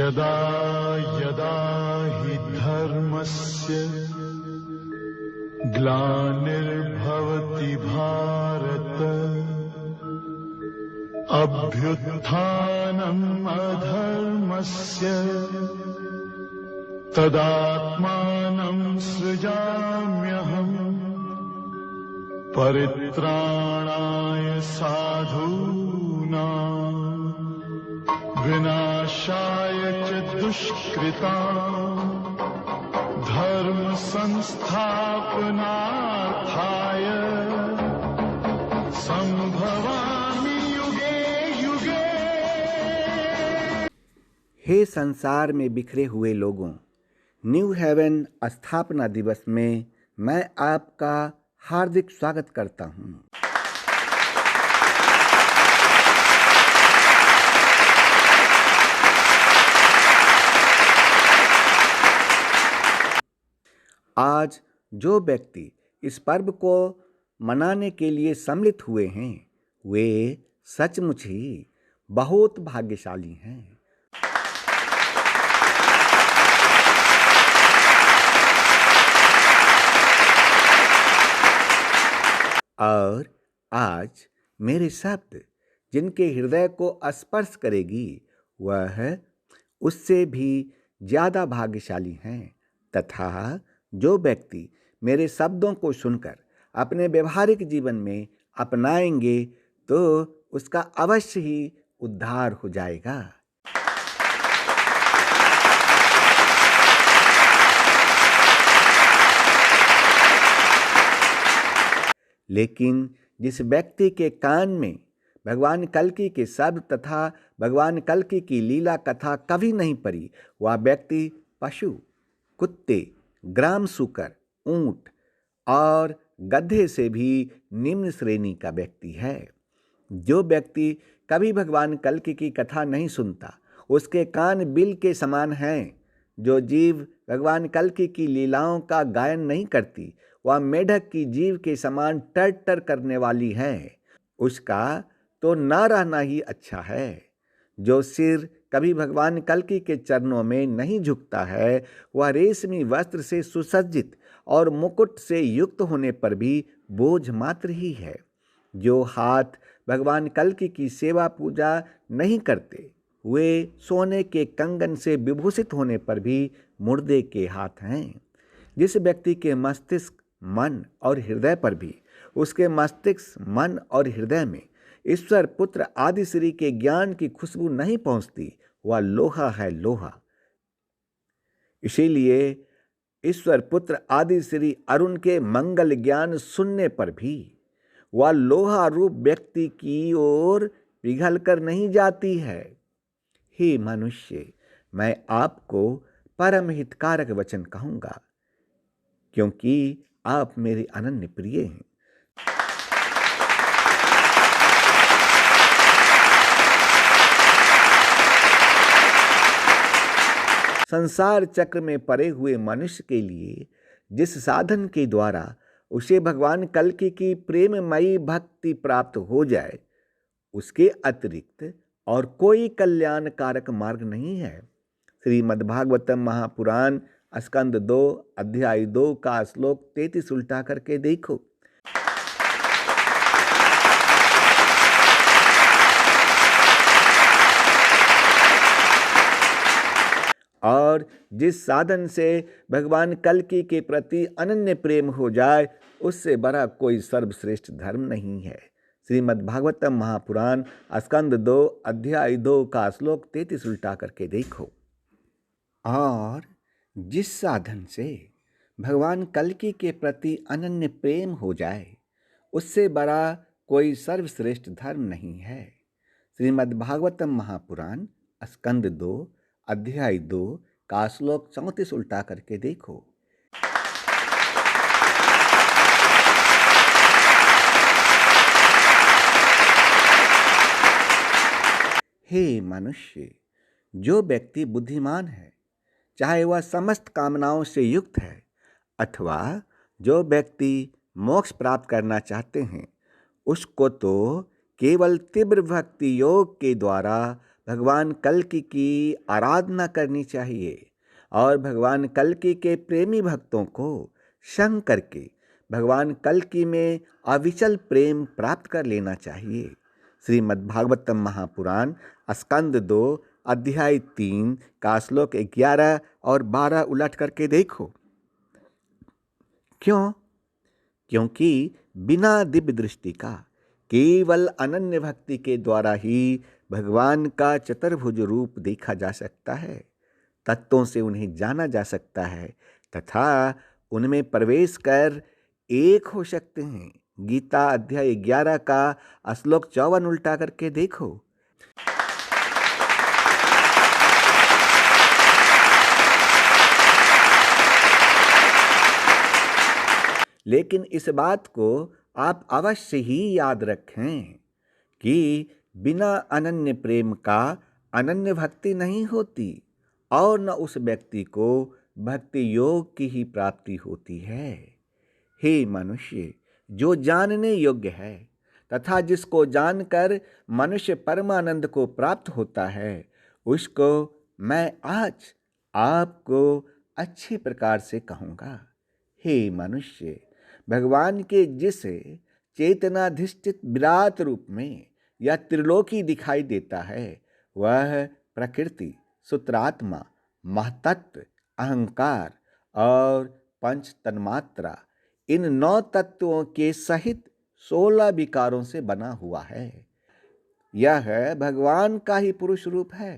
यदा यदा हि धर्मस्य ग्लानिर्भवति भारत अभ्युत्थानम् अधर्मस्य तदात्मानं सृजाम्यहम् परित्राणाय साधूनां विनाशाय च दुष्कृतां धर्म संस्थापनार्थाय संभवामि युगे युगे। हे संसार में बिखरे हुए लोगों, न्यू हेवन स्थापना दिवस में मैं आपका हार्दिक स्वागत करता हूँ। आज जो व्यक्ति इस पर्व को मनाने के लिए सम्मिलित हुए हैं, वे सचमुच ही बहुत भाग्यशाली हैं। और आज मेरे शब्द जिनके हृदय को स्पर्श करेगी, वह उससे भी ज़्यादा भाग्यशाली हैं। तथा जो व्यक्ति मेरे शब्दों को सुनकर अपने व्यवहारिक जीवन में अपनाएंगे, तो उसका अवश्य ही उद्धार हो जाएगा। लेकिन जिस व्यक्ति के कान में भगवान कल्कि के शब्द तथा भगवान कल्कि की लीला कथा कभी नहीं पड़ी, वह व्यक्ति पशु, कुत्ते, ग्राम सूकर, ऊंट और गधे से भी निम्न श्रेणी का व्यक्ति है। जो व्यक्ति कभी भगवान कल्कि की कथा नहीं सुनता, उसके कान बिल के समान हैं। जो जीव भगवान कल्कि की लीलाओं का गायन नहीं करती, वह मेढक की जीव के समान टर टर करने वाली है। उसका तो ना रहना ही अच्छा है। जो सिर कभी भगवान कल्कि के चरणों में नहीं झुकता है, वह रेशमी वस्त्र से सुसज्जित और मुकुट से युक्त होने पर भी बोझ मात्र ही है। जो हाथ भगवान कल्कि की सेवा पूजा नहीं करते, वे सोने के कंगन से विभूषित होने पर भी मुर्दे के हाथ हैं। जिस व्यक्ति के मस्तिष्क, मन और हृदय पर भी उसके मस्तिष्क, मन और हृदय में ईश्वर पुत्र आदि श्री के ज्ञान की खुशबू नहीं पहुंचती, वह लोहा है, लोहा। इसीलिए ईश्वर पुत्र आदि श्री अरुण के मंगल ज्ञान सुनने पर भी वह लोहा रूप व्यक्ति की ओर पिघल कर नहीं जाती है। हे मनुष्य, मैं आपको परम हितकारक वचन कहूँगा, क्योंकि आप मेरे अनन्य प्रिय हैं। संसार चक्र में पड़े हुए मनुष्य के लिए जिस साधन के द्वारा उसे भगवान कल्कि की प्रेममयी भक्ति प्राप्त हो जाए, उसके अतिरिक्त और कोई कल्याणकारक मार्ग नहीं है। श्रीमद्भागवतम महापुराण स्कंद 2 अध्याय 2 का श्लोक 33 उल्टा करके देखो। और जिस साधन से भगवान कल्कि के प्रति अनन्य प्रेम हो जाए, उससे बड़ा कोई सर्वश्रेष्ठ धर्म नहीं है। श्रीमद्भागवतम महापुराण स्कंद 2 अध्याय 2 का श्लोक 33 उल्टा करके देखो। और जिस साधन से भगवान कल्कि के प्रति अनन्य प्रेम हो जाए, उससे बड़ा कोई सर्वश्रेष्ठ धर्म नहीं है। श्रीमद्भागवतम महापुराण स्कंद 2 अध्याय 2 का श्लोक 34 उल्टा करके देखो। हे मनुष्य, जो व्यक्ति बुद्धिमान है, चाहे वह समस्त कामनाओं से युक्त है, अथवा जो व्यक्ति मोक्ष प्राप्त करना चाहते हैं, उसको तो केवल तीव्र भक्ति योग के द्वारा भगवान कल्कि की आराधना करनी चाहिए और भगवान कल्कि के प्रेमी भक्तों को संग करके भगवान कल्कि में अविचल प्रेम प्राप्त कर लेना चाहिए। श्रीमद्भागवतम महापुराण स्कंद 2 अध्याय 3 का श्लोक 11 और 12 उलट करके देखो। क्यों? क्योंकि बिना दिव्य दृष्टि का केवल अनन्य भक्ति के द्वारा ही भगवान का चतुर्भुज रूप देखा जा सकता है, तत्वों से उन्हें जाना जा सकता है तथा उनमें प्रवेश कर एक हो सकते हैं। गीता अध्याय 11 का श्लोक 54 उल्टा करके देखो। लेकिन इस बात को आप अवश्य ही याद रखें कि बिना अनन्य प्रेम का अनन्य भक्ति नहीं होती और न उस व्यक्ति को भक्ति योग की ही प्राप्ति होती है। हे मनुष्य, जो जानने योग्य है तथा जिसको जानकर मनुष्य परमानंद को प्राप्त होता है, उसको मैं आज आपको अच्छी प्रकार से कहूँगा। हे मनुष्य, भगवान के जिस चेतनाधिष्ठित विराट रूप में या त्रिलोकी दिखाई देता है, वह प्रकृति, सूत्रात्मा, महतत्व, अहंकार और पंच तन्मात्रा, इन 9 तत्वों के सहित 16 विकारों से बना हुआ है। यह भगवान का ही पुरुष रूप है।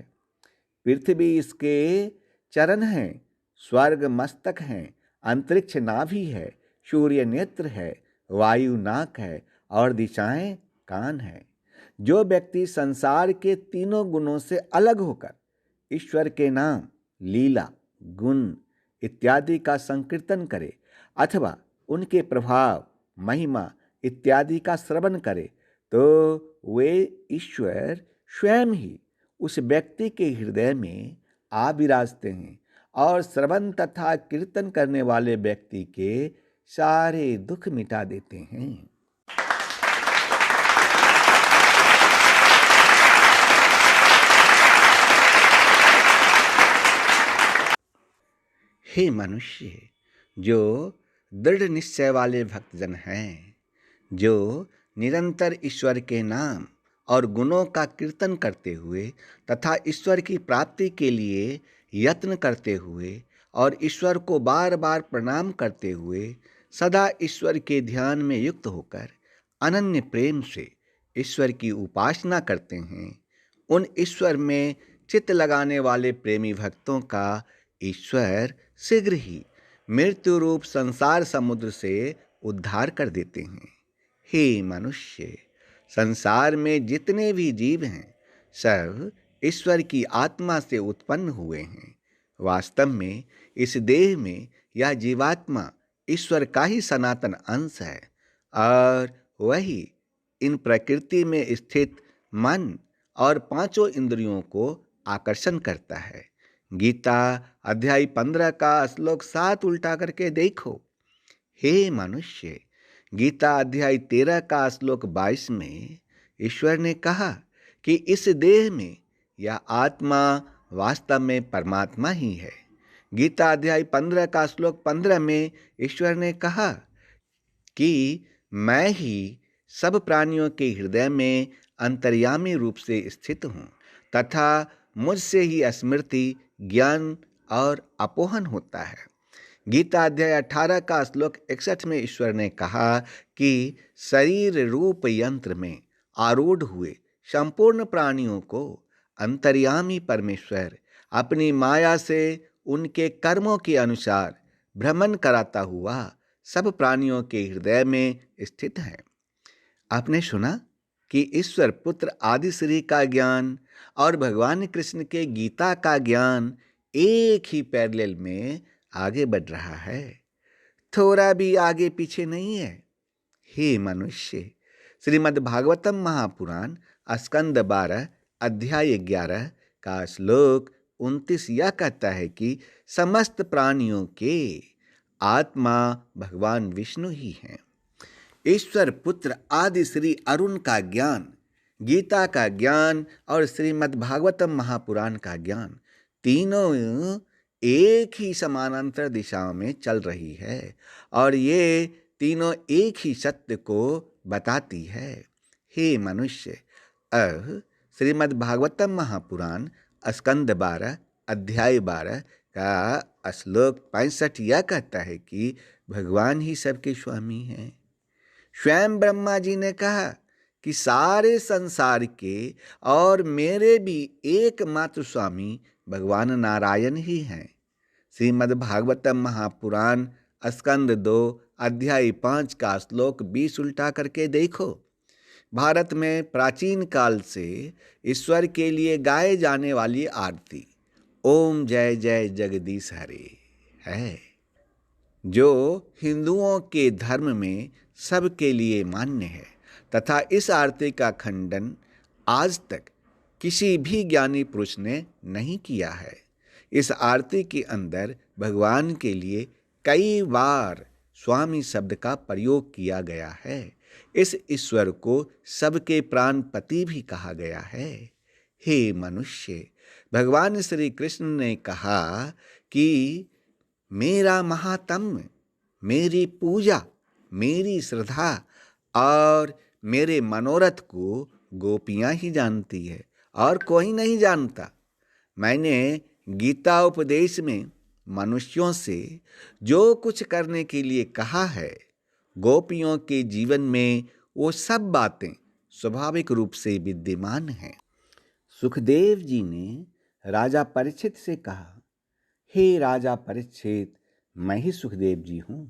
पृथ्वी इसके चरण हैं, स्वर्ग मस्तक हैं, अंतरिक्ष नाभि है, सूर्य नेत्र है, वायु नाक है और दिशाएं कान है। जो व्यक्ति संसार के तीनों गुणों से अलग होकर ईश्वर के नाम, लीला, गुण इत्यादि का संकीर्तन करे अथवा उनके प्रभाव, महिमा इत्यादि का श्रवण करे, तो वे ईश्वर स्वयं ही उस व्यक्ति के हृदय में आ विराजते हैं और श्रवण तथा कीर्तन करने वाले व्यक्ति के सारे दुख मिटा देते हैं। हे मनुष्य, जो दृढ़ निश्चय वाले भक्तजन हैं, जो निरंतर ईश्वर के नाम और गुणों का कीर्तन करते हुए तथा ईश्वर की प्राप्ति के लिए यत्न करते हुए और ईश्वर को बार बार प्रणाम करते हुए सदा ईश्वर के ध्यान में युक्त होकर अनन्य प्रेम से ईश्वर की उपासना करते हैं, उन ईश्वर में चित्त लगाने वाले प्रेमी भक्तों का ईश्वर शीघ्र ही मृत्यु रूप संसार समुद्र से उद्धार कर देते हैं। हे मनुष्य, संसार में जितने भी जीव हैं, सब ईश्वर की आत्मा से उत्पन्न हुए हैं। वास्तव में इस देह में यह जीवात्मा ईश्वर का ही सनातन अंश है और वही इन प्रकृति में स्थित मन और 5 इंद्रियों को आकर्षण करता है। गीता अध्याय 15 का श्लोक 7 उल्टा करके देखो। हे मनुष्य, गीता अध्याय 13 का श्लोक 22 में ईश्वर ने कहा कि इस देह में यह आत्मा वास्तव में परमात्मा ही है। गीता अध्याय 15 का श्लोक 15 में ईश्वर ने कहा कि मैं ही सब प्राणियों के हृदय में अंतर्यामी रूप से स्थित हूँ तथा मुझसे ही स्मृति, ज्ञान और अपोहन होता है। गीता अध्याय 18 का श्लोक 61 में ईश्वर ने कहा कि शरीर रूप यंत्र में आरूढ़ हुए संपूर्ण प्राणियों को अंतर्यामी परमेश्वर अपनी माया से उनके कर्मों के अनुसार भ्रमण कराता हुआ सब प्राणियों के हृदय में स्थित है। आपने सुना कि ईश्वर पुत्र आदि श्री का ज्ञान और भगवान कृष्ण के गीता का ज्ञान एक ही पैरेलल में आगे बढ़ रहा है, थोड़ा भी आगे पीछे नहीं है। हे मनुष्य, श्रीमद् भागवतम महापुराण स्कंद 12 अध्याय 11 का श्लोक 29 यह कहता है कि समस्त प्राणियों के आत्मा भगवान विष्णु ही हैं। ईश्वर पुत्र आदि श्री अरुण का ज्ञान गीता का ज्ञान और श्रीमद् भागवतम महापुराण का ज्ञान तीनों एक ही समानांतर दिशाओं में चल रही है और ये तीनों एक ही सत्य को बताती है। हे मनुष्य, अब श्रीमद् भागवतम महापुराण स्कंद 12 अध्याय 12 का श्लोक 65 यह कहता है कि भगवान ही सबके स्वामी हैं। स्वयं ब्रह्मा जी ने कहा कि सारे संसार के और मेरे भी एकमात्र स्वामी भगवान नारायण ही हैं। श्रीमद् भागवतम महापुराण स्कंद 2 अध्याय 5 का श्लोक 20 उल्टा करके देखो। भारत में प्राचीन काल से ईश्वर के लिए गाए जाने वाली आरती ओम जय जय जगदीश हरे है, जो हिंदुओं के धर्म में सबके लिए मान्य है तथा इस आरती का खंडन आज तक किसी भी ज्ञानी पुरुष ने नहीं किया है। इस आरती के अंदर भगवान के लिए कई बार स्वामी शब्द का प्रयोग किया गया है। इस ईश्वर को सबके प्राणपति भी कहा गया है। हे मनुष्य, भगवान श्री कृष्ण ने कहा कि मेरा महात्म्य, मेरी पूजा, मेरी श्रद्धा और मेरे मनोरथ को गोपियां ही जानती है और कोई नहीं जानता। मैंने गीता उपदेश में मनुष्यों से जो कुछ करने के लिए कहा है, गोपियों के जीवन में वो सब बातें स्वाभाविक रूप से विद्यमान हैं। सुखदेव जी ने राजा परीक्षित से कहा, हे राजा परीक्षित, मैं ही सुखदेव जी हूँ।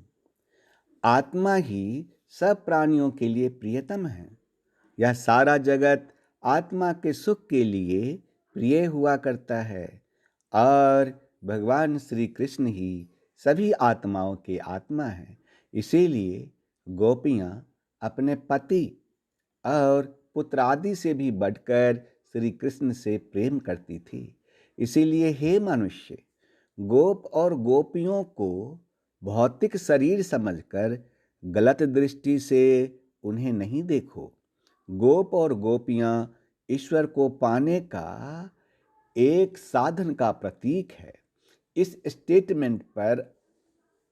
आत्मा ही सब प्राणियों के लिए प्रियतम है। यह सारा जगत आत्मा के सुख के लिए प्रिय हुआ करता है और भगवान श्री कृष्ण ही सभी आत्माओं के आत्मा हैं। इसीलिए गोपियाँ अपने पति और पुत्र आदि से भी बढ़कर श्री कृष्ण से प्रेम करती थी। इसीलिए हे मनुष्य, गोप और गोपियों को भौतिक शरीर समझकर गलत दृष्टि से उन्हें नहीं देखो। गोप और गोपियाँ ईश्वर को पाने का एक साधन का प्रतीक है। इस स्टेटमेंट पर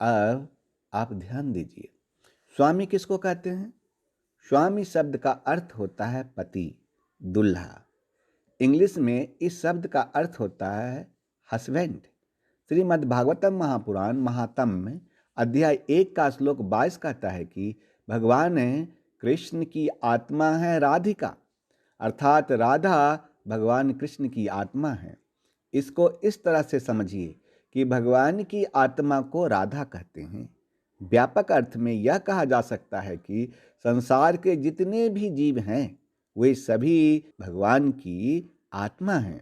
अब आप ध्यान दीजिए। स्वामी किसको कहते हैं? स्वामी शब्द का अर्थ होता है पति, दुल्हा। इंग्लिश में इस शब्द का अर्थ होता है हस्बैंड। श्रीमद् भागवतम महापुराण महात्म्य अध्याय 1 का श्लोक 22 कहता है कि भगवान कृष्ण की आत्मा है राधिका, अर्थात राधा भगवान कृष्ण की आत्मा है। इसको इस तरह से समझिए कि भगवान की आत्मा को राधा कहते हैं। व्यापक अर्थ में यह कहा जा सकता है कि संसार के जितने भी जीव हैं वे सभी भगवान की आत्मा हैं।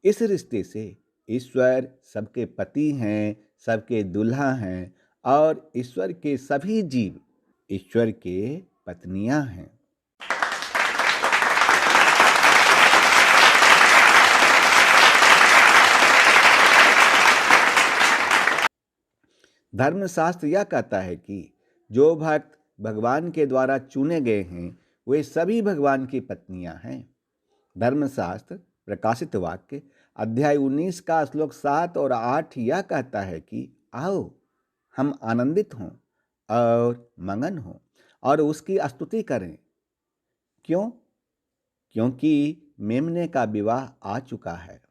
इस रिश्ते से ईश्वर सबके पति हैं, सबके दुल्हा हैं और ईश्वर के सभी जीव ईश्वर के पत्नियां हैं। धर्मशास्त्र यह कहता है कि जो भक्त भगवान के द्वारा चुने गए हैं वे सभी भगवान की पत्नियां हैं। धर्मशास्त्र प्रकाशित वाक्य अध्याय 19 का श्लोक 7 और 8 यह कहता है कि आओ हम आनंदित हों और मगन हों और उसकी स्तुति करें। क्यों? क्योंकि मेमने का विवाह आ चुका है।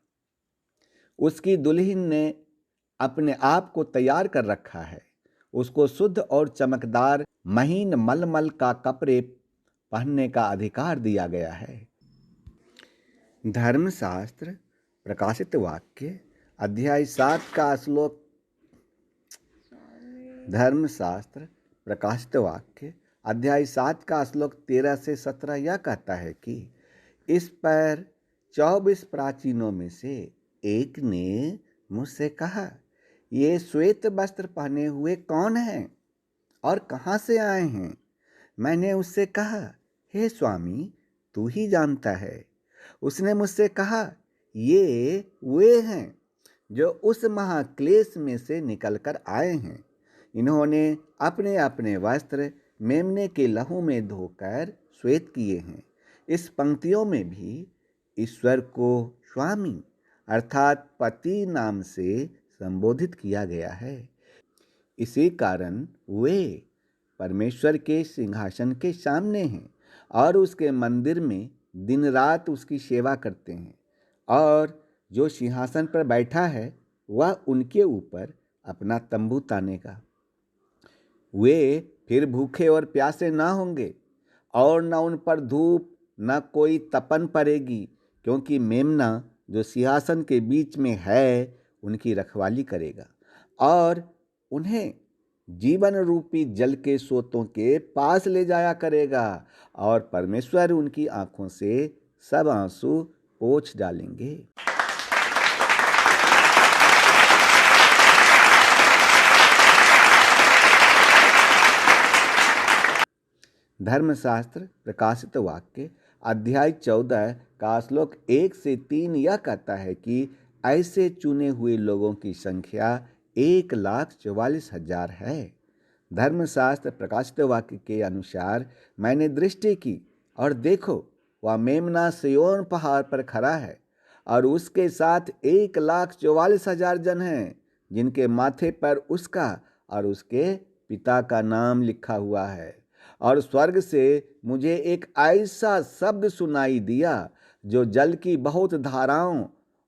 उसकी दुल्हन ने अपने आप को तैयार कर रखा है। उसको शुद्ध और चमकदार महीन मलमल का कपड़े पहनने का अधिकार दिया गया है। धर्मशास्त्र प्रकाशित वाक्य अध्याय 7 का श्लोक धर्मशास्त्र प्रकाशित वाक्य अध्याय 7 का श्लोक 13 से 17 यह कहता है कि इस पर 24 प्राचीनों में से एक ने मुझसे कहा, ये श्वेत वस्त्र पहने हुए कौन हैं और कहाँ से आए हैं? मैंने उससे कहा, हे स्वामी, तू ही जानता है। उसने मुझसे कहा, ये वे हैं जो उस महाक्लेश में से निकलकर आए हैं। इन्होंने अपने अपने वस्त्र मेमने के लहू में धोकर श्वेत किए हैं। इस पंक्तियों में भी ईश्वर को स्वामी अर्थात पति नाम से संबोधित किया गया है। इसी कारण वे परमेश्वर के सिंहासन के सामने हैं और उसके मंदिर में दिन रात उसकी सेवा करते हैं, और जो सिंहासन पर बैठा है वह उनके ऊपर अपना तंबू तानेगा। वे फिर भूखे और प्यासे ना होंगे और न उन पर धूप न कोई तपन पड़ेगी, क्योंकि मेमना जो सिंहासन के बीच में है उनकी रखवाली करेगा और उन्हें जीवन रूपी जल के सोतों के पास ले जाया करेगा, और परमेश्वर उनकी आंखों से सब आंसू पोंछ डालेंगे। धर्मशास्त्र प्रकाशित वाक्य अध्याय 14 का श्लोक 1 से 3 यह कहता है कि ऐसे चुने हुए लोगों की संख्या 1,44,000 है। धर्मशास्त्र प्रकाशित वाक्य के अनुसार मैंने दृष्टि की और देखो, वह मेमना सिय्योन पहाड़ पर खड़ा है और उसके साथ 1,44,000 जन हैं, जिनके माथे पर उसका और उसके पिता का नाम लिखा हुआ है। और स्वर्ग से मुझे एक ऐसा शब्द सुनाई दिया जो जल की बहुत धाराओं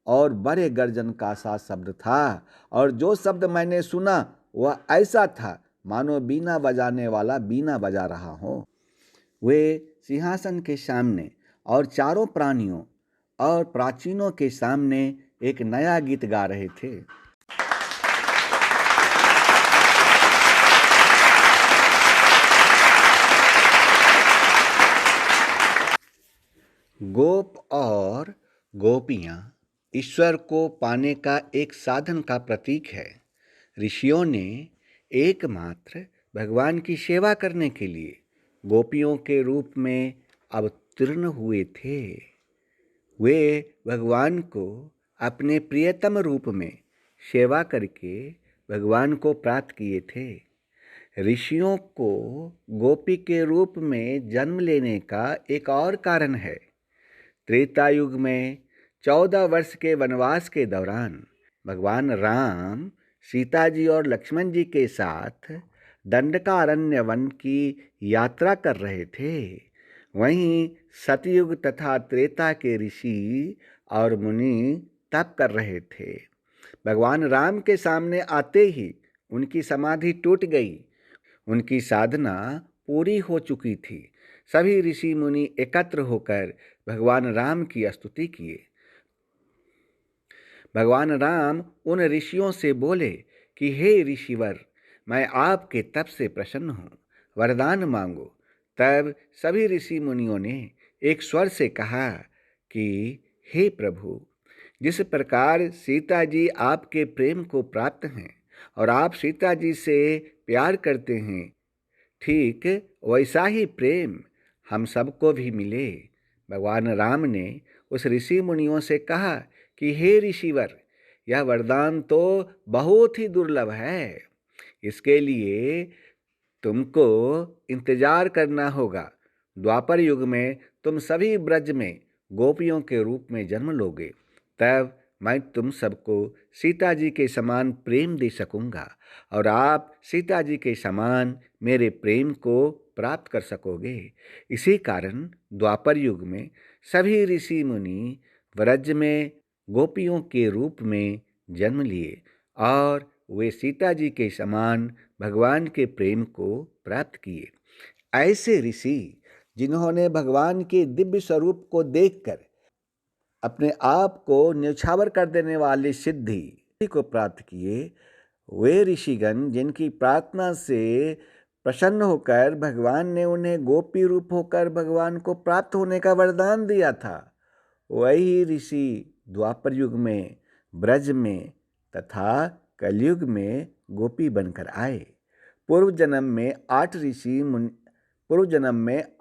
और बड़े गर्जन का सा शब्द था, और जो शब्द मैंने सुना वह ऐसा था मानो बीना बजाने वाला बीना बजा रहा हो। वे सिंहासन के सामने और चारों प्राणियों और प्राचीनों के सामने एक नया गीत गा रहे थे। गोप और गोपियाँ ईश्वर को पाने का एक साधन का प्रतीक है। ऋषियों ने एकमात्र भगवान की सेवा करने के लिए गोपियों के रूप में अवतीर्ण हुए थे। वे भगवान को अपने प्रियतम रूप में सेवा करके भगवान को प्राप्त किए थे। ऋषियों को गोपी के रूप में जन्म लेने का एक और कारण है। त्रेता युग में 14 वर्ष के वनवास के दौरान भगवान राम सीता जी और लक्ष्मण जी के साथ दंडकारण्य वन की यात्रा कर रहे थे। वहीं सतयुग तथा त्रेता के ऋषि और मुनि तप कर रहे थे। भगवान राम के सामने आते ही उनकी समाधि टूट गई। उनकी साधना पूरी हो चुकी थी। सभी ऋषि मुनि एकत्र होकर भगवान राम की स्तुति किए। भगवान राम उन ऋषियों से बोले कि हे ऋषिवर, मैं आपके तप से प्रसन्न हूँ, वरदान मांगो। तब सभी ऋषि मुनियों ने एक स्वर से कहा कि हे प्रभु, जिस प्रकार सीता जी आपके प्रेम को प्राप्त हैं और आप सीता जी से प्यार करते हैं, ठीक वैसा ही प्रेम हम सबको भी मिले। भगवान राम ने उस ऋषि मुनियों से कहा कि हे ऋषिवर, यह वरदान तो बहुत ही दुर्लभ है। इसके लिए तुमको इंतजार करना होगा। द्वापर युग में तुम सभी ब्रज में गोपियों के रूप में जन्म लोगे, तब मैं तुम सबको सीता जी के समान प्रेम दे सकूंगा और आप सीता जी के समान मेरे प्रेम को प्राप्त कर सकोगे। इसी कारण द्वापर युग में सभी ऋषि मुनि व्रज में गोपियों के रूप में जन्म लिए और वे सीता जी के समान भगवान के प्रेम को प्राप्त किए। ऐसे ऋषि जिन्होंने भगवान के दिव्य स्वरूप को देखकर अपने आप को न्यौछावर कर देने वाली सिद्धि को प्राप्त किए, वे ऋषिगण जिनकी प्रार्थना से प्रसन्न होकर भगवान ने उन्हें गोपी रूप होकर भगवान को प्राप्त होने का वरदान दिया था, वही ऋषि द्वापर युग में ब्रज में तथा कलयुग में गोपी बनकर आए। पूर्व जन्म में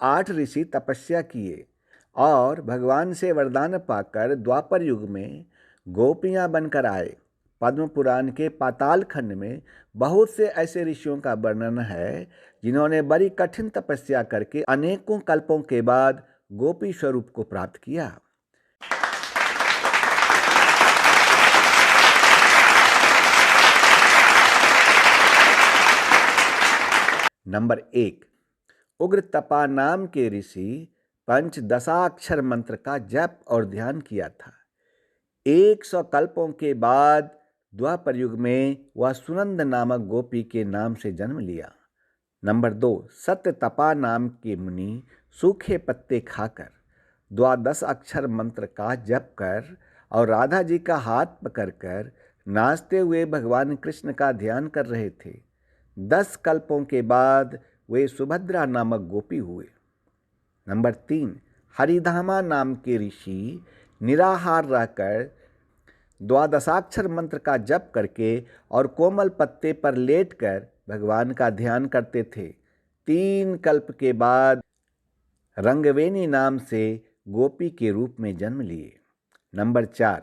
8 ऋषि तपस्या किए और भगवान से वरदान पाकर द्वापर युग में गोपियां बनकर आए। पद्म पुराण के पाताल खंड में बहुत से ऐसे ऋषियों का वर्णन है जिन्होंने बड़ी कठिन तपस्या करके अनेकों कल्पों के बाद गोपी स्वरूप को प्राप्त किया। नंबर 1, उग्र तपा नाम के ऋषि पंच दशाक्षर मंत्र का जप और ध्यान किया था। 100 कल्पों के बाद द्वापर युग में वह सुनंद नामक गोपी के नाम से जन्म लिया। नंबर 2, सत्य तपा नाम के मुनि सूखे पत्ते खाकर द्वादश अक्षर मंत्र का जप कर और राधा जी का हाथ पकड़कर नाचते हुए भगवान कृष्ण का ध्यान कर रहे थे। 10 कल्पों के बाद वे सुभद्रा नामक गोपी हुए। नंबर 3, हरिधामा नाम के ऋषि निराहार रहकर द्वादशाक्षर मंत्र का जप करके और कोमल पत्ते पर लेटकर भगवान का ध्यान करते थे। 3 कल्प के बाद रंगवेनी नाम से गोपी के रूप में जन्म लिए। नंबर 4,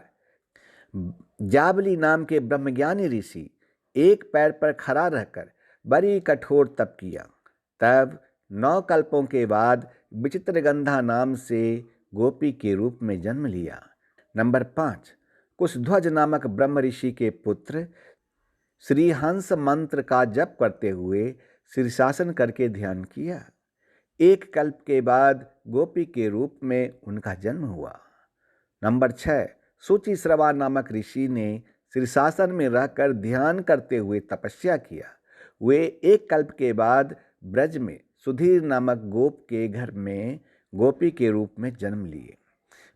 जाबली नाम के ब्रह्मज्ञानी ऋषि एक पैर पर खड़ा रहकर बड़ी कठोर तप किया। तब 9 कल्पों के बाद विचित्रगंधा नाम से गोपी के रूप में जन्म लिया। नंबर 5, कुशध्वज नामक ब्रह्म ऋषि के पुत्र श्रीहंस मंत्र का जप करते हुए शीर्षासन करके ध्यान किया। 1 कल्प के बाद गोपी के रूप में उनका जन्म हुआ। नंबर 6, शुचिश्रवा नामक ऋषि ने शीर्षासन में रहकर ध्यान करते हुए तपस्या किया। वे 1 कल्प के बाद ब्रज में सुधीर नामक गोप के घर में गोपी के रूप में जन्म लिए।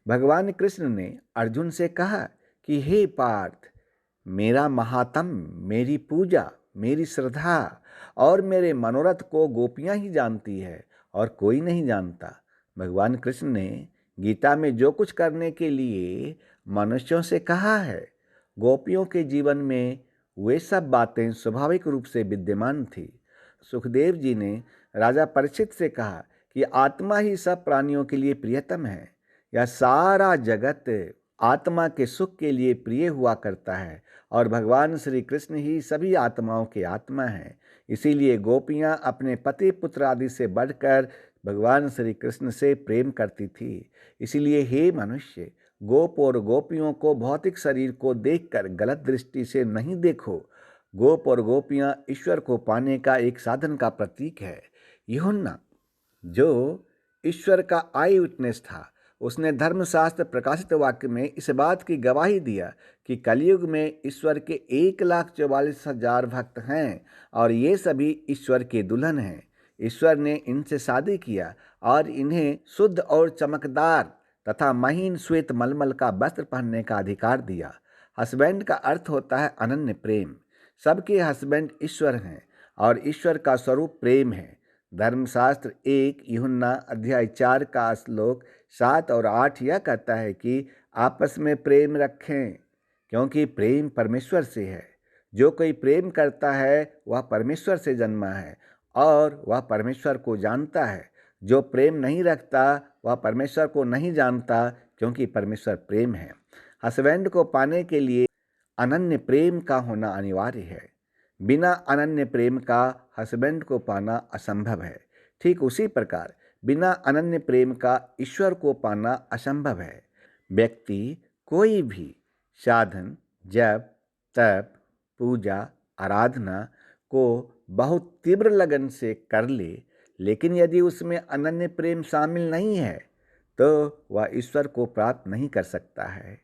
भगवान कृष्ण ने अर्जुन से कहा कि हे पार्थ, मेरा महात्म्य, मेरी पूजा, मेरी श्रद्धा और मेरे मनोरथ को गोपियां ही जानती है और कोई नहीं जानता। भगवान कृष्ण ने गीता में जो कुछ करने के लिए मनुष्यों से कहा है, गोपियों के जीवन में वे सब बातें स्वाभाविक रूप से विद्यमान थी। सुखदेव जी ने राजा परीक्षित से कहा कि आत्मा ही सब प्राणियों के लिए प्रियतम है। यह सारा जगत आत्मा के सुख के लिए प्रिय हुआ करता है और भगवान श्री कृष्ण ही सभी आत्माओं के आत्मा हैं। इसीलिए गोपियां अपने पति पुत्र आदि से बढ़कर भगवान श्री कृष्ण से प्रेम करती थी। इसीलिए हे मनुष्य, गोप और गोपियों को भौतिक शरीर को देखकर गलत दृष्टि से नहीं देखो। गोप और गोपियां ईश्वर को पाने का एक साधन का प्रतीक है। यूहन्ना, जो ईश्वर का आई विटनेस था, उसने धर्मशास्त्र प्रकाशित वाक्य में इस बात की गवाही दिया कि कलयुग में ईश्वर के 1,44,000 भक्त हैं और ये सभी ईश्वर के दुल्हन हैं। ईश्वर ने इनसे शादी किया और इन्हें शुद्ध और चमकदार तथा महीन श्वेत मलमल का वस्त्र पहनने का अधिकार दिया। हस्बैंड का अर्थ होता है अनन्य प्रेम। सबके हस्बैंड ईश्वर हैं और ईश्वर का स्वरूप प्रेम है। धर्मशास्त्र 1 यूहन्ना अध्याय 4 का श्लोक 7 और 8 यह कहता है कि आपस में प्रेम रखें, क्योंकि प्रेम परमेश्वर से है। जो कोई प्रेम करता है वह परमेश्वर से जन्मा है और वह परमेश्वर को जानता है। जो प्रेम नहीं रखता वह परमेश्वर को नहीं जानता, क्योंकि परमेश्वर प्रेम है। हस्बैंड को पाने के लिए अनन्य प्रेम का होना अनिवार्य है। बिना अनन्य प्रेम का हस्बैंड को पाना असंभव है। ठीक उसी प्रकार बिना अनन्य प्रेम का ईश्वर को पाना असंभव है। व्यक्ति कोई भी साधन, जप, तप, पूजा, आराधना को बहुत तीव्र लगन से कर ले, लेकिन यदि उसमें अनन्य प्रेम शामिल नहीं है तो वह ईश्वर को प्राप्त नहीं कर सकता है।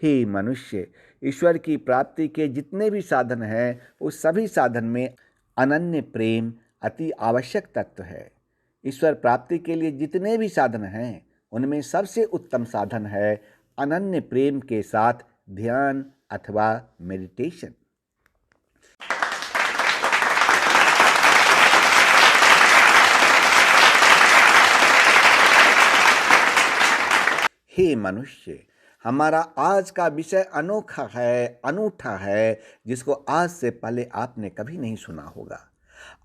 हे मनुष्य, ईश्वर की प्राप्ति के जितने भी साधन हैं, उस सभी साधन में अनन्य प्रेम अति आवश्यक तत्व है। ईश्वर प्राप्ति के लिए जितने भी साधन हैं, उनमें सबसे उत्तम साधन है अनन्य प्रेम के साथ ध्यान अथवा मेडिटेशन। हे मनुष्य, हमारा आज का विषय अनूठा है, जिसको आज से पहले आपने कभी नहीं सुना होगा।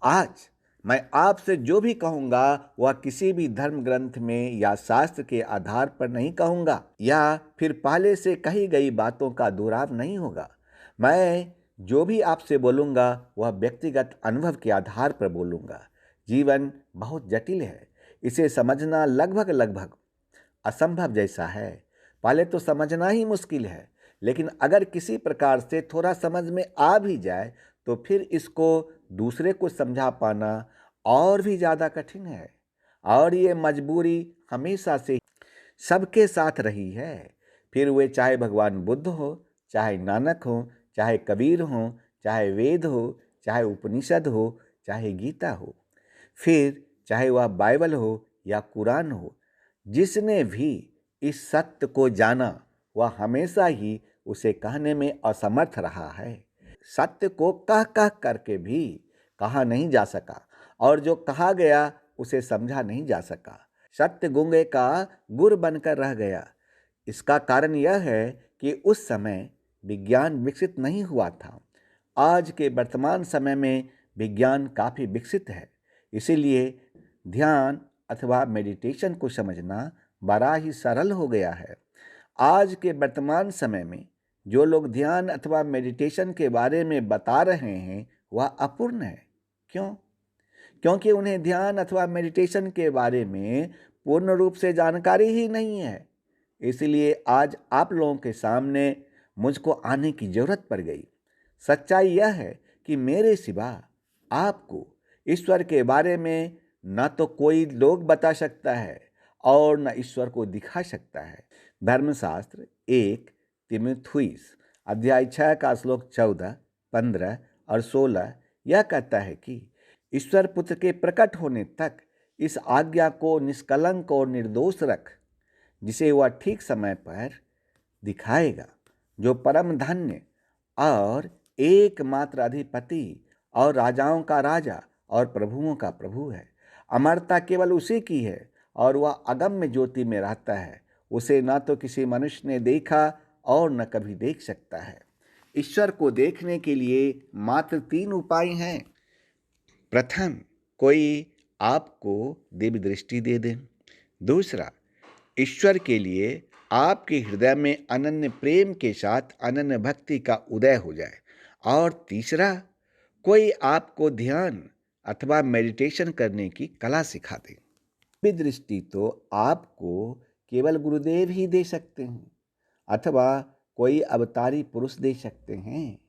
आज मैं आपसे जो भी कहूँगा वह किसी भी धर्म ग्रंथ में या शास्त्र के आधार पर नहीं कहूँगा या फिर पहले से कही गई बातों का दोहराव नहीं होगा। मैं जो भी आपसे बोलूँगा वह व्यक्तिगत अनुभव के आधार पर बोलूँगा। जीवन बहुत जटिल है, इसे समझना लगभग असंभव जैसा है। पहले तो समझना ही मुश्किल है, लेकिन अगर किसी प्रकार से थोड़ा समझ में आ भी जाए तो फिर इसको दूसरे को समझा पाना और भी ज़्यादा कठिन है। और ये मजबूरी हमेशा से सबके साथ रही है। फिर वे चाहे भगवान बुद्ध हो, चाहे नानक हो, चाहे कबीर हो, चाहे वेद हो, चाहे उपनिषद हो, चाहे गीता हो, फिर चाहे वह बाइबल हो या कुरान हो, जिसने भी इस सत्य को जाना वह हमेशा ही उसे कहने में असमर्थ रहा है। सत्य को कह कह करके भी कहा नहीं जा सका, और जो कहा गया उसे समझा नहीं जा सका। सत्य गूंगे का गुर बनकर रह गया। इसका कारण यह है कि उस समय विज्ञान विकसित नहीं हुआ था। आज के वर्तमान समय में विज्ञान काफ़ी विकसित है, इसीलिए ध्यान अथवा मेडिटेशन को समझना बड़ा ही सरल हो गया है। आज के वर्तमान समय में जो लोग ध्यान अथवा मेडिटेशन के बारे में बता रहे हैं वह अपूर्ण है। क्यों? क्योंकि उन्हें ध्यान अथवा मेडिटेशन के बारे में पूर्ण रूप से जानकारी ही नहीं है। इसलिए आज आप लोगों के सामने मुझको आने की जरूरत पड़ गई। सच्चाई यह है कि मेरे सिवा आपको ईश्वर के बारे में न तो कोई लोग बता सकता है और न ईश्वर को दिखा सकता है। धर्मशास्त्र 1 तिमुथियुस अध्याय 6 का श्लोक 14, 15 और 16 यह कहता है कि ईश्वर पुत्र के प्रकट होने तक इस आज्ञा को निष्कलंक और निर्दोष रख, जिसे वह ठीक समय पर दिखाएगा, जो परम धन्य और एकमात्र अधिपति और राजाओं का राजा और प्रभुओं का प्रभु है। अमरता केवल उसी की है और वह अगम्य ज्योति में रहता है। उसे न तो किसी मनुष्य ने देखा और न कभी देख सकता है। ईश्वर को देखने के लिए मात्र 3 उपाय हैं। प्रथम, कोई आपको दिव्य दृष्टि दे दे। दूसरा, ईश्वर के लिए आपके हृदय में अनन्य प्रेम के साथ अनन्य भक्ति का उदय हो जाए। और तीसरा, कोई आपको ध्यान अथवा मेडिटेशन करने की कला सिखा दे। दिव्य दृष्टि तो आपको केवल गुरुदेव ही दे सकते हैं अथवा कोई अवतारी पुरुष दे सकते हैं।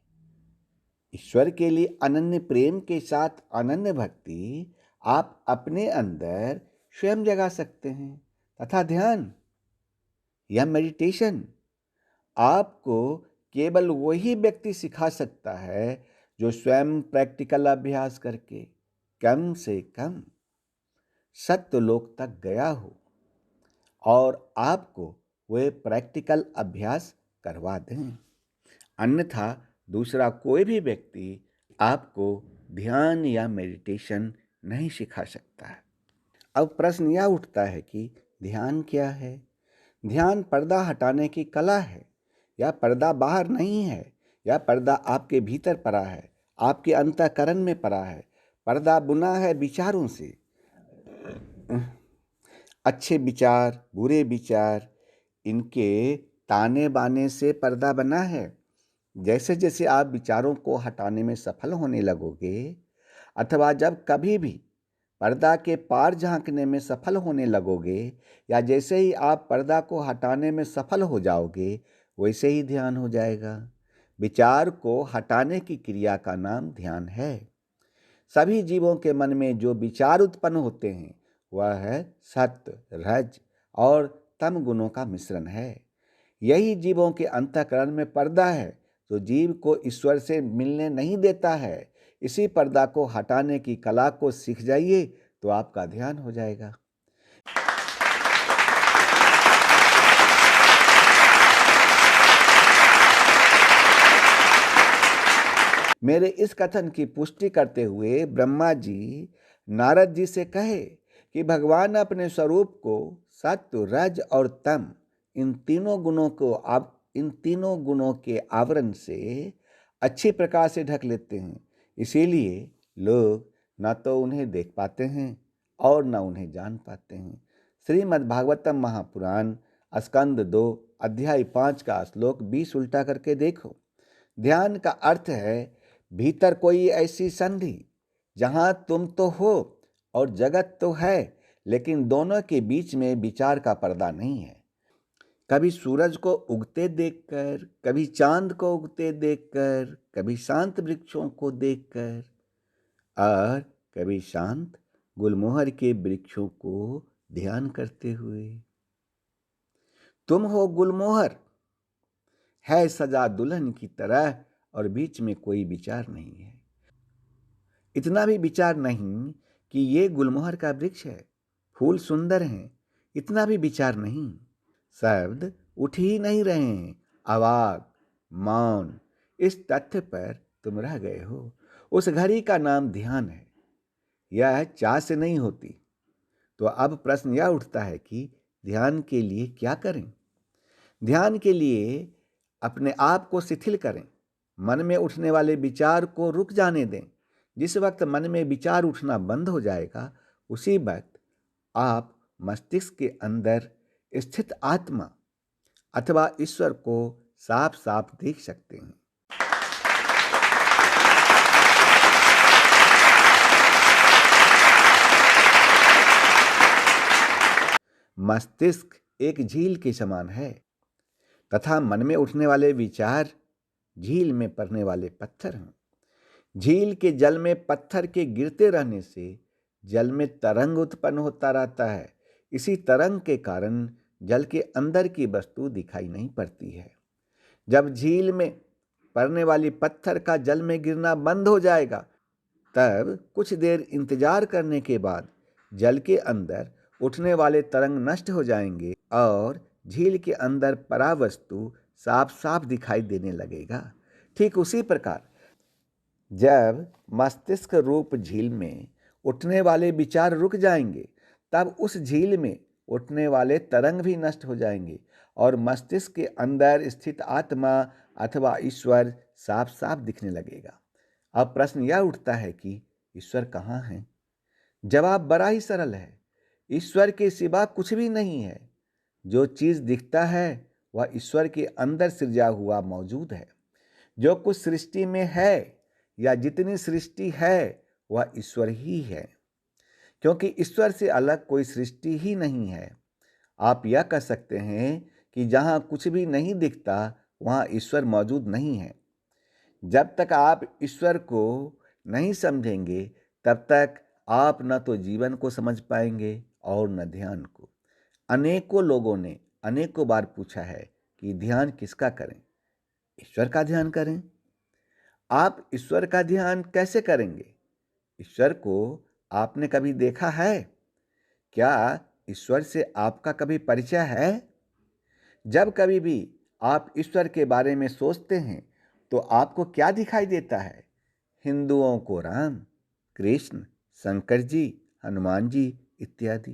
ईश्वर के लिए अनन्य प्रेम के साथ अनन्य भक्ति आप अपने अंदर स्वयं जगा सकते हैं, तथा ध्यान या मेडिटेशन आपको केवल वही व्यक्ति सिखा सकता है जो स्वयं प्रैक्टिकल अभ्यास करके कम से कम सत्यलोक तक गया हो और आपको वह प्रैक्टिकल अभ्यास करवा दें। अन्यथा दूसरा कोई भी व्यक्ति आपको ध्यान या मेडिटेशन नहीं सिखा सकता है। अब प्रश्न यह उठता है कि ध्यान क्या है? ध्यान पर्दा हटाने की कला है। यह पर्दा बाहर नहीं है, यह पर्दा आपके भीतर पड़ा है, आपके अंतःकरण में पड़ा है। पर्दा बुना है विचारों से। अच्छे विचार, बुरे विचार, इनके ताने बाने से पर्दा बना है। जैसे जैसे आप विचारों को हटाने में सफल होने लगोगे अथवा जब कभी भी पर्दा के पार झांकने में सफल होने लगोगे या जैसे ही आप पर्दा को हटाने में सफल हो जाओगे, वैसे ही ध्यान हो जाएगा। विचार को हटाने की क्रिया का नाम ध्यान है। सभी जीवों के मन में जो विचार उत्पन्न होते हैं वह है सत्व, रज और तम गुणों का मिश्रण है। यही जीवों के अंतःकरण में पर्दा है जो जीव को ईश्वर से मिलने नहीं देता है। इसी पर्दा को हटाने की कला को सीख जाइए तो आपका ध्यान हो जाएगा। मेरे इस कथन की पुष्टि करते हुए ब्रह्मा जी नारद जी से कहे कि भगवान अपने स्वरूप को सत्व, रज और तम इन तीनों गुणों के आवरण से अच्छी प्रकार से ढक लेते हैं। इसीलिए लोग न तो उन्हें देख पाते हैं और न उन्हें जान पाते हैं। श्रीमद् भागवतम महापुराण स्कंद 2 अध्याय 5 का श्लोक 20 उल्टा करके देखो। ध्यान का अर्थ है भीतर कोई ऐसी संधि जहाँ तुम तो हो और जगत तो है, लेकिन दोनों के बीच में विचार का पर्दा नहीं है। कभी सूरज को उगते देखकर, कभी चांद को उगते देखकर, कभी शांत वृक्षों को देखकर और कभी शांत गुलमोहर के वृक्षों को ध्यान करते हुए। तुम हो गुलमोहर, है सजा दुल्हन की तरह, और बीच में कोई विचार नहीं है। इतना भी विचार नहीं कि ये गुलमोहर का वृक्ष है, फूल सुंदर हैं, इतना भी विचार नहीं। शब्द उठ ही नहीं रहे हैं, अवाक, मौन। इस तथ्य पर तुम रह गए हो। उस घड़ी का नाम ध्यान है। यह चाह से नहीं होती। तो अब प्रश्न यह उठता है कि ध्यान के लिए क्या करें? ध्यान के लिए अपने आप को शिथिल करें। मन में उठने वाले विचार को रुक जाने दें। जिस वक्त मन में विचार उठना बंद हो जाएगा, उसी वक्त आप मस्तिष्क के अंदर स्थित आत्मा अथवा ईश्वर को साफ साफ देख सकते हैं। मस्तिष्क एक झील के समान है तथा मन में उठने वाले विचार झील में पड़ने वाले पत्थर हैं। झील के जल में पत्थर के गिरते रहने से जल में तरंग उत्पन्न होता रहता है। इसी तरंग के कारण जल के अंदर की वस्तु दिखाई नहीं पड़ती है। जब झील में पड़ने वाली पत्थर का जल में गिरना बंद हो जाएगा, तब कुछ देर इंतजार करने के बाद जल के अंदर उठने वाले तरंग नष्ट हो जाएंगे और झील के अंदर पड़ा वस्तु साफ साफ दिखाई देने लगेगा। ठीक उसी प्रकार जब मस्तिष्क रूप झील में उठने वाले विचार रुक जाएंगे, तब उस झील में उठने वाले तरंग भी नष्ट हो जाएंगे और मस्तिष्क के अंदर स्थित आत्मा अथवा ईश्वर साफ साफ दिखने लगेगा। अब प्रश्न यह उठता है कि ईश्वर कहाँ है? जवाब बड़ा ही सरल है। ईश्वर के सिवा कुछ भी नहीं है। जो चीज़ दिखता है वह ईश्वर के अंदर सृजा हुआ मौजूद है। जो कुछ सृष्टि में है या जितनी सृष्टि है वह ईश्वर ही है, क्योंकि ईश्वर से अलग कोई सृष्टि ही नहीं है। आप यह कह सकते हैं कि जहाँ कुछ भी नहीं दिखता वहाँ ईश्वर मौजूद नहीं है। जब तक आप ईश्वर को नहीं समझेंगे, तब तक आप न तो जीवन को समझ पाएंगे और न ध्यान को। अनेकों लोगों ने अनेकों बार पूछा है कि ध्यान किसका करें? ईश्वर का ध्यान करें। आप ईश्वर का ध्यान कैसे करेंगे? ईश्वर को आपने कभी देखा है? क्या ईश्वर से आपका कभी परिचय है? जब कभी भी आप ईश्वर के बारे में सोचते हैं तो आपको क्या दिखाई देता है? हिंदुओं को राम, कृष्ण, शंकर जी, हनुमान जी इत्यादि।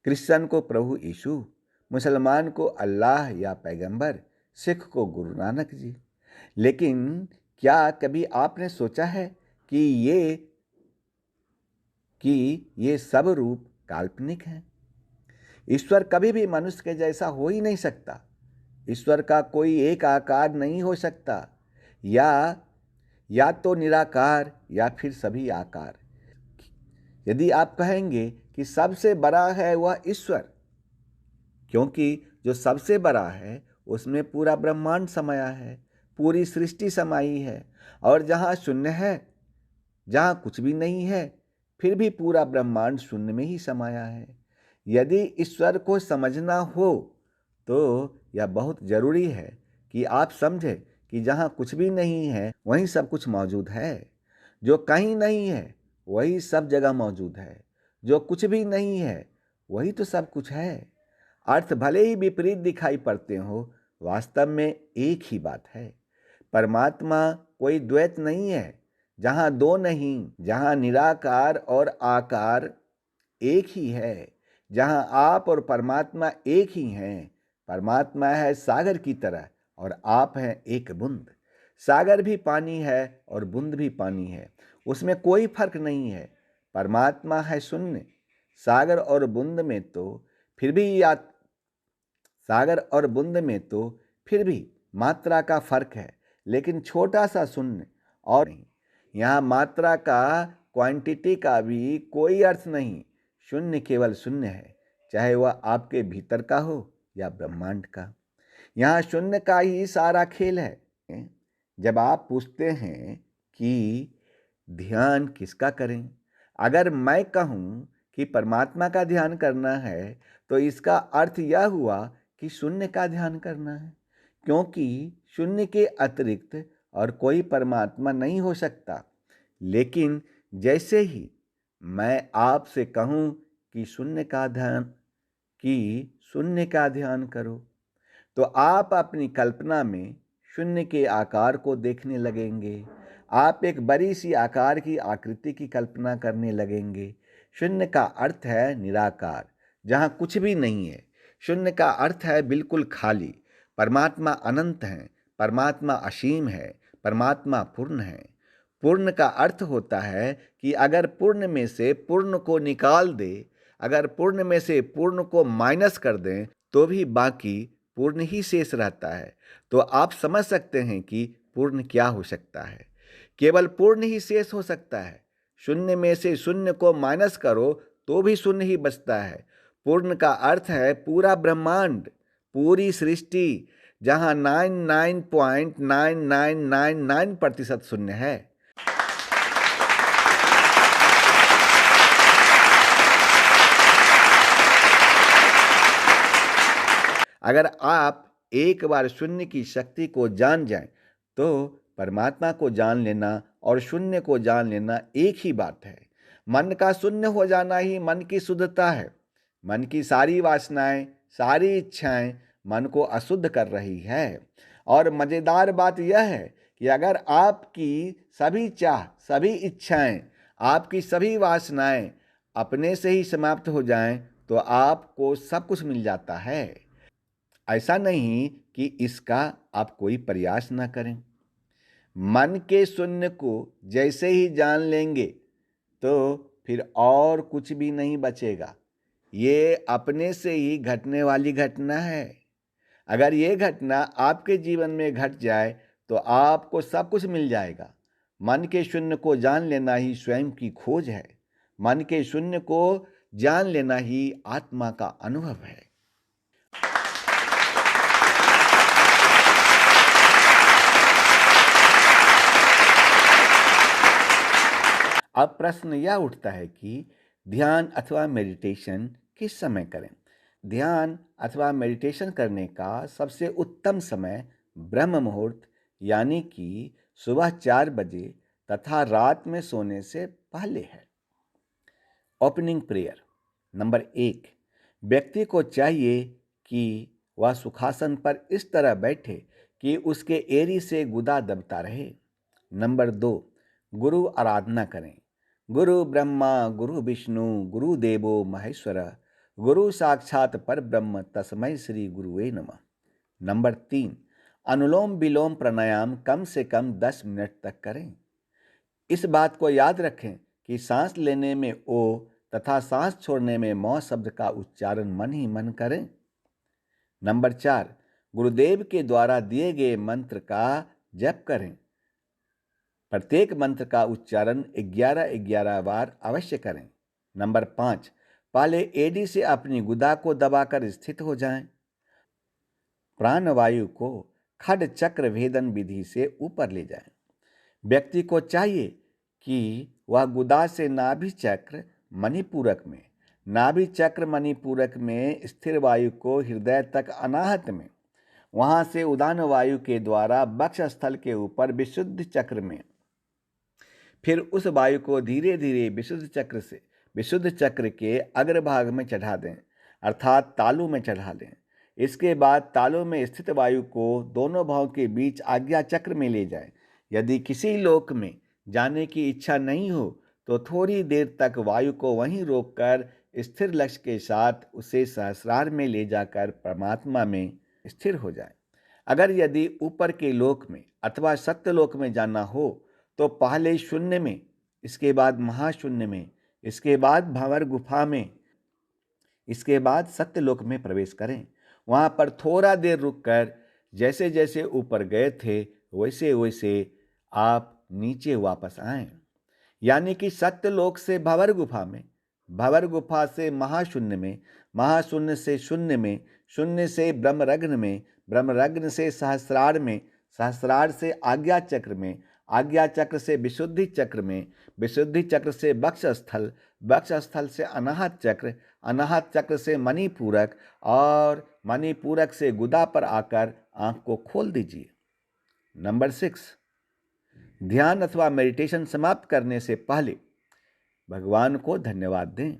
क्रिश्चियन को प्रभु यीशु, मुसलमान को अल्लाह या पैगंबर, सिख को गुरु नानक जी। लेकिन क्या कभी आपने सोचा है कि ये सब रूप काल्पनिक हैं? ईश्वर कभी भी मनुष्य के जैसा हो ही नहीं सकता। ईश्वर का कोई एक आकार नहीं हो सकता। या तो निराकार या फिर सभी आकार। यदि आप कहेंगे कि सबसे बड़ा है वह ईश्वर, क्योंकि जो सबसे बड़ा है उसमें पूरा ब्रह्मांड समाया है, पूरी सृष्टि समाई है। और जहाँ शून्य है, जहाँ कुछ भी नहीं है, फिर भी पूरा ब्रह्मांड शून्य में ही समाया है। यदि ईश्वर को समझना हो तो यह बहुत ज़रूरी है कि आप समझें कि जहाँ कुछ भी नहीं है वहीं सब कुछ मौजूद है। जो कहीं नहीं है वही सब जगह मौजूद है। जो कुछ भी नहीं है वही तो सब कुछ है। अर्थ भले ही विपरीत दिखाई पड़ते हो, वास्तव में एक ही बात है। परमात्मा कोई द्वैत नहीं है, जहाँ दो नहीं, जहाँ निराकार और आकार एक ही है, जहाँ आप और परमात्मा एक ही हैं। परमात्मा है सागर की तरह और आप हैं एक बूंद। सागर भी पानी है और बूंद भी पानी है, उसमें कोई फर्क नहीं है। परमात्मा है शून्य। सागर और बूंद में तो फिर भी मात्रा का फर्क है, लेकिन छोटा सा शून्य और नहीं। यहाँ मात्रा का, क्वांटिटी का भी कोई अर्थ नहीं। शून्य केवल शून्य है, चाहे वह आपके भीतर का हो या ब्रह्मांड का। यहाँ शून्य का ही सारा खेल है। जब आप पूछते हैं कि ध्यान किसका करें, अगर मैं कहूँ कि परमात्मा का ध्यान करना है, तो इसका अर्थ यह हुआ कि शून्य का ध्यान करना है, क्योंकि शून्य के अतिरिक्त और कोई परमात्मा नहीं हो सकता। लेकिन जैसे ही मैं आपसे कहूँ कि शून्य का ध्यान करो, तो आप अपनी कल्पना में शून्य के आकार को देखने लगेंगे। आप एक बड़ी सी आकार की आकृति की कल्पना करने लगेंगे। शून्य का अर्थ है निराकार, जहाँ कुछ भी नहीं है। शून्य का अर्थ है बिल्कुल खाली। परमात्मा अनंत है, परमात्मा असीम है, परमात्मा पूर्ण है। पूर्ण का अर्थ होता है कि अगर पूर्ण में से पूर्ण को निकाल दे, अगर पूर्ण में से पूर्ण को माइनस कर दें, तो भी बाकी पूर्ण ही शेष रहता है। तो आप समझ सकते हैं कि पूर्ण क्या हो सकता है। केवल पूर्ण ही शेष हो सकता है। शून्य में से शून्य को माइनस करो तो भी शून्य ही बचता है। पूर्ण का अर्थ है पूरा ब्रह्मांड, पूरी सृष्टि, जहां 99.9999% शून्य है। अगर आप एक बार शून्य की शक्ति को जान जाएं, तो परमात्मा को जान लेना और शून्य को जान लेना एक ही बात है। मन का शून्य हो जाना ही मन की शुद्धता है। मन की सारी वासनाएं, सारी इच्छाएं मन को अशुद्ध कर रही है। और मज़ेदार बात यह है कि अगर आपकी सभी चाह, सभी इच्छाएं, आपकी सभी वासनाएं अपने से ही समाप्त हो जाएं, तो आपको सब कुछ मिल जाता है। ऐसा नहीं कि इसका आप कोई प्रयास ना करें। मन के शून्य को जैसे ही जान लेंगे, तो फिर और कुछ भी नहीं बचेगा। ये अपने से ही घटने वाली घटना है। अगर ये घटना आपके जीवन में घट जाए, तो आपको सब कुछ मिल जाएगा। मन के शून्य को जान लेना ही स्वयं की खोज है। मन के शून्य को जान लेना ही आत्मा का अनुभव है। अब प्रश्न यह उठता है कि ध्यान अथवा मेडिटेशन किस समय करें। ध्यान अथवा मेडिटेशन करने का सबसे उत्तम समय ब्रह्म मुहूर्त यानी कि सुबह 4 बजे तथा रात में सोने से पहले है। Opening prayer. नंबर 1, व्यक्ति को चाहिए कि वह सुखासन पर इस तरह बैठे कि उसके एड़ी से गुदा दबता रहे। नंबर 2, गुरु आराधना करें। गुरु ब्रह्मा गुरु विष्णु गुरु देवो महेश्वर गुरु साक्षात पर ब्रह्म तस्मै श्री गुरुवे नमः। नंबर 3, अनुलोम विलोम प्राणायाम कम से कम 10 मिनट तक करें। इस बात को याद रखें कि सांस लेने में ओ तथा सांस छोड़ने में मौ शब्द का उच्चारण मन ही मन करें। नंबर 4, गुरुदेव के द्वारा दिए गए मंत्र का जप करें। प्रत्येक मंत्र का उच्चारण 11-11 बार अवश्य करें। नंबर 5, पहले एडी से अपनी गुदा को दबाकर स्थित हो जाएं। प्राणवायु को खड चक्र भेदन विधि से ऊपर ले जाएं। व्यक्ति को चाहिए कि वह गुदा से नाभि चक्र मणिपूरक में, नाभि चक्र मणिपूरक में स्थिर वायु को हृदय तक अनाहत में, वहां से उदान वायु के द्वारा वक्ष स्थल के ऊपर विशुद्ध चक्र में, फिर उस वायु को धीरे धीरे विशुद्ध चक्र के अग्रभाग में चढ़ा दें, अर्थात तालु में चढ़ा दें। इसके बाद तालु में स्थित वायु को दोनों भाव के बीच आज्ञा चक्र में ले जाएं। यदि किसी लोक में जाने की इच्छा नहीं हो, तो थोड़ी देर तक वायु को वहीं रोककर स्थिर लक्ष्य के साथ उसे सहस्रार में ले जाकर परमात्मा में स्थिर हो जाए। अगर यदि ऊपर के लोक में अथवा सत्यलोक में जाना हो, तो पहले शून्य में, इसके बाद महाशून्य में, इसके बाद भंवर गुफा में, इसके बाद सत्यलोक में प्रवेश करें। वहां पर थोड़ा देर रुककर जैसे जैसे ऊपर गए थे वैसे वैसे आप नीचे वापस आएं। यानी कि सत्यलोक से भंवर गुफा में, भंवर गुफा से महाशून्य में, महाशून्य से शून्य में, शून्य से ब्रह्मरग्न में, ब्रह्मरग्न से सहस्रार में, सहस्रार से आज्ञा चक्र में, आज्ञा चक्र से विशुद्धि चक्र में, विशुद्धि चक्र से वक्षस्थल, वक्षस्थल से अनाहत चक्र, अनाहत चक्र से मणिपूरक और मणिपूरक से गुदा पर आकर आंख को खोल दीजिए। नंबर 6, ध्यान अथवा मेडिटेशन समाप्त करने से पहले भगवान को धन्यवाद दें।